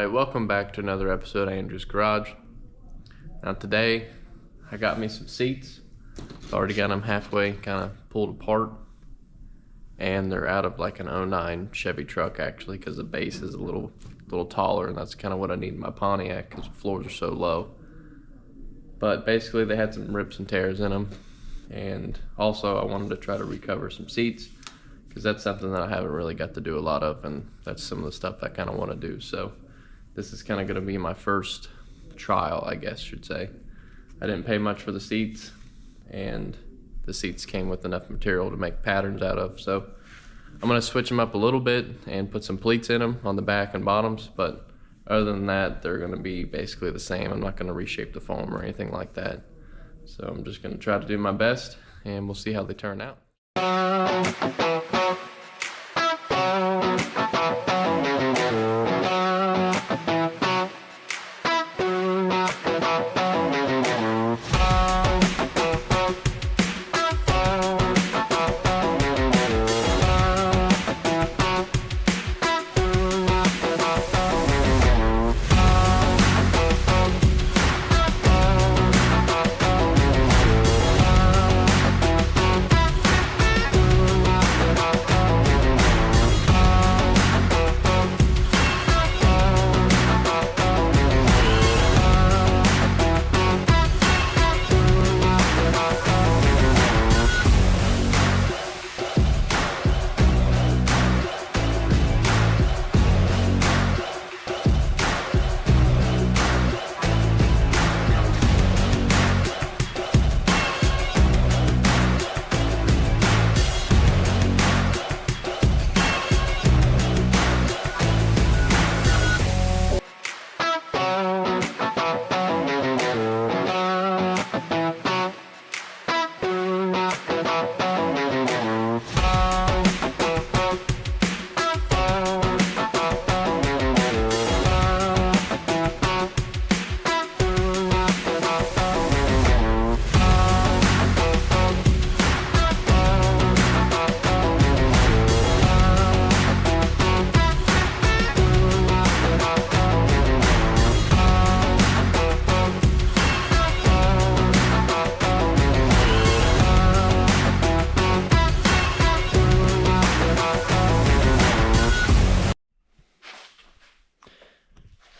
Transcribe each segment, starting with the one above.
Alright, welcome back to another episode of Andrew's Garage. Now today, I got me some seats. Already got them halfway kind of pulled apart. And they're out of like an '09 Chevy truck actually, because the base is a little taller, and that's kind of what I need in my Pontiac because the floors are so low. But basically they had some rips and tears in them. And also I wanted to try to recover some seats, because that's something that I haven't really got to do a lot of, and that's some of the stuff I kind of want to do. So this is kind of going to be my first trial, I guess should say. I didn't pay much for the seats, and the seats came with enough material to make patterns out of. So I'm going to switch them up a little bit and put some pleats in them on the back and bottoms, but other than that, they're going to be basically the same. I'm not going to reshape the foam or anything like that. So I'm just going to try to do my best, and we'll see how they turn out.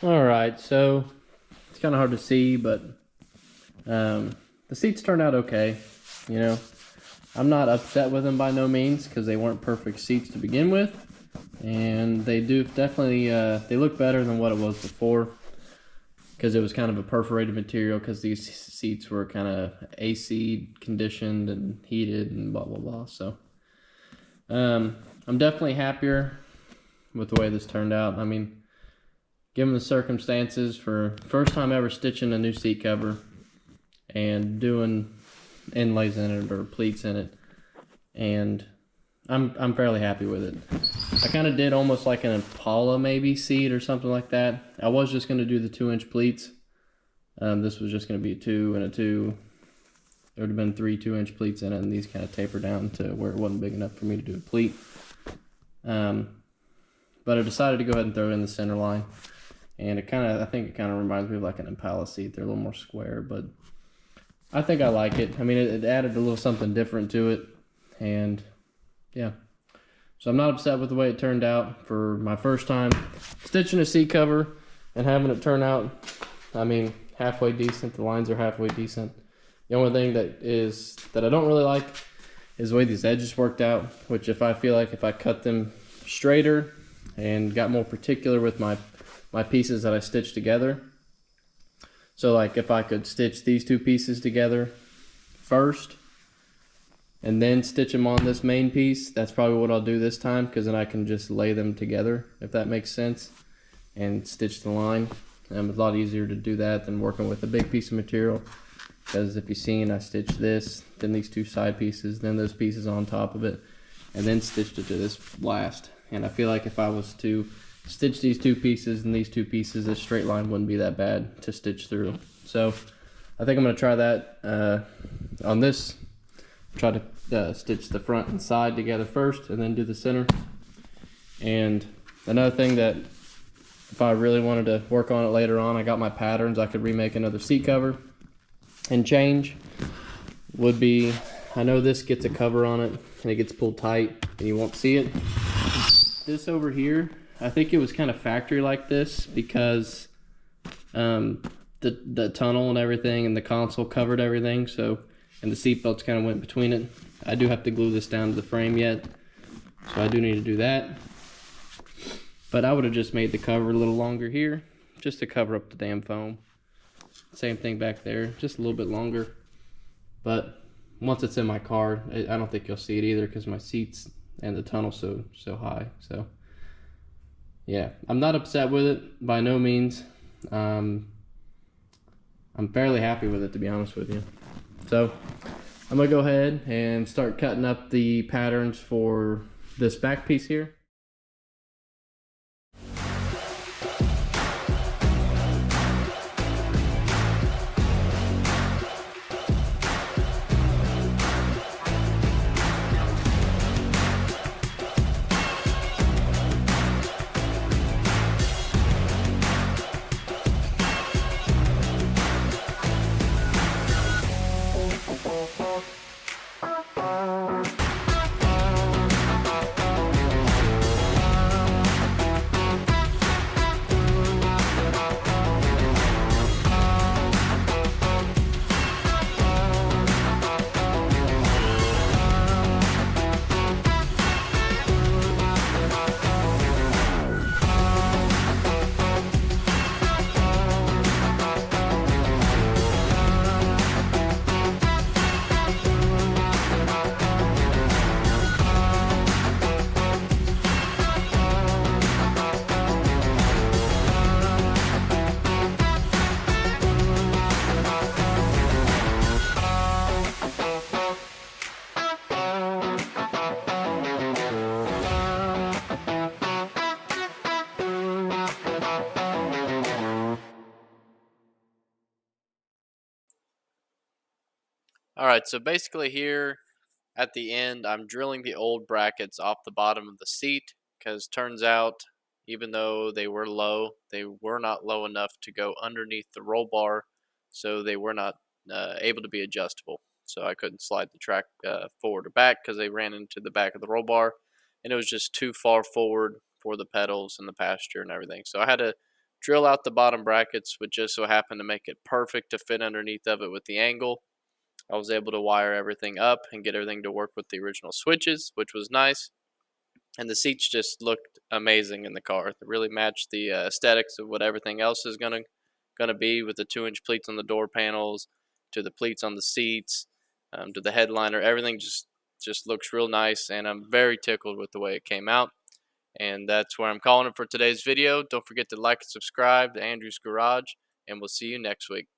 Alright, so it's kind of hard to see, but the seats turned out okay. You know, I'm not upset with them by no means, because they weren't perfect seats to begin with, and they do definitely they look better than what it was before, because it was kind of a perforated material, because these seats were kind of AC conditioned and heated and blah blah blah. So I'm definitely happier with the way this turned out. I mean, given the circumstances, for first time ever stitching a new seat cover and doing inlays in it or pleats in it, and I'm fairly happy with it. I kind of did almost like an Impala maybe seat or something like that. I was just going to do the 2-inch pleats. This was just going to be a 2 and a 2. There would have been 3 2-inch pleats in it, and these kind of taper down to where it wasn't big enough for me to do a pleat. But I decided to go ahead and throw it in the center line. And I think it kind of reminds me of like an Impala seat. They're a little more square, but I think I like it. I mean, it added a little something different to it, and yeah. So I'm not upset with the way it turned out for my first time stitching a seat cover and having it turn out, I mean, halfway decent. The lines are halfway decent. The only thing that I don't really like is the way these edges worked out, which I feel like if I cut them straighter and got more particular with my pieces that I stitched together. So like if I could stitch these 2 pieces together first and then stitch them on this main piece, that's probably what I'll do this time, because then I can just lay them together, if that makes sense, and stitch the line. It's a lot easier to do that than working with a big piece of material, because if you've seen, I stitched this, then these 2 side pieces, then those pieces on top of it, and then stitched it to this last. And I feel like if I was to stitch these 2 pieces and these 2 pieces, this straight line wouldn't be that bad to stitch through. So I think I'm going to try that on this. Try to stitch the front and side together first and then do the center. And another thing that if I really wanted to work on it later on, I got my patterns, I could remake another seat cover and change. Would be, I know this gets a cover on it and it gets pulled tight and you won't see it. This over here, I think it was kind of factory like this because the tunnel and everything and the console covered everything, so, and the seat belts kind of went between it. I do have to glue this down to the frame yet, so I do need to do that. But I would have just made the cover a little longer here, just to cover up the damn foam. Same thing back there, just a little bit longer. But once it's in my car, I don't think you'll see it either because my seats and the tunnel's so high. So yeah, I'm not upset with it by no means. I'm fairly happy with it, to be honest with you. So I'm gonna go ahead and start cutting up the patterns for this back piece here. Alright, so basically here at the end, I'm drilling the old brackets off the bottom of the seat because turns out, even though they were low, they were not low enough to go underneath the roll bar, so they were not able to be adjustable. So I couldn't slide the track forward or back because they ran into the back of the roll bar, and it was just too far forward for the pedals and the passenger and everything. So I had to drill out the bottom brackets, which just so happened to make it perfect to fit underneath of it with the angle. I was able to wire everything up and get everything to work with the original switches, which was nice. And the seats just looked amazing in the car. They really matched the aesthetics of what everything else is gonna be, with the 2-inch pleats on the door panels, to the pleats on the seats, to the headliner. Everything just looks real nice, and I'm very tickled with the way it came out. And that's where I'm calling it for today's video. Don't forget to like and subscribe to Andrew's Garage, and we'll see you next week.